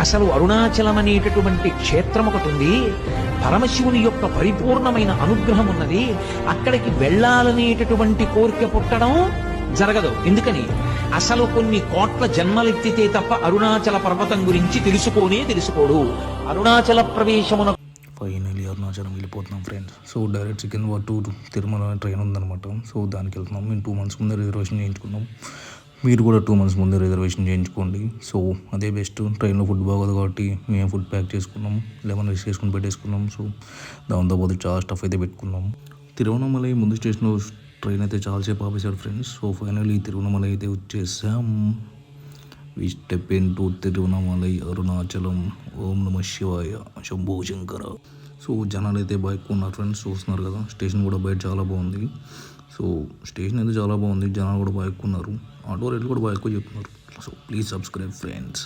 అసలు అరుణాచలం అనేటటువంటి క్షేత్రం ఒకటి ఉంది. పరమశివుని యొక్క పరిపూర్ణమైన అనుగ్రహం ఉన్నది. అక్కడికి వెళ్ళాలనేటటువంటి కోరిక పుట్టడం జరగదు. ఎందుకని? అసలు కొన్ని కోట్ల జన్మలెత్తితే తప్ప అరుణాచల పర్వతం గురించి తెలుసుకోడు. అరుణాచల ప్రవేశమున ఫైనలీ అరుణాచలం వెళ్ళిపోతున్నాం friends. So direct second to Tirumala train ఉందన్నమాట. సో దానికి వెళ్తున్నాం. మేము 2 months ముందే రిజర్వేషన్ చేయించుకున్నాం. మీరు కూడా 2 months ముందే రిజర్వేషన్ చేయించుకోండి. సో అదే బెస్ట్. ట్రైన్లో ఫుడ్ బాగోదు కాబట్టి మేము ఫుడ్ ప్యాక్ చేసుకున్నాం, లెమన్ రైస్ చేసుకుని పెట్టేసుకున్నాం. సో దాంతోపాటు చాలా స్టఫ్ అయితే పెట్టుకున్నాం. తిరువణమలై ముందు స్టేషన్లో ట్రైన్ అయితే చాలాసేపు ఆపేశారు ఫ్రెండ్స్. సో ఫైనలీ తిరువణమలై అయితే వచ్చేసాం. We step in to Tiruvannamalai Arunachalam. ఓం నమ శివాయ, శంభో శంకర. సో జనాలు అయితే బాగా ఎక్కువ ఉన్నారు ఫ్రెండ్స్. చూస్తున్నారు కదా, స్టేషన్ కూడా బయట చాలా బాగుంది. సో స్టేషన్ అయితే చాలా బాగుంది, జనాలు కూడా బాగా ఎక్కువ ఉన్నారు. ఆటో రేట్లు కూడా బాగా ఎక్కువ చెప్తున్నారు. So please subscribe friends.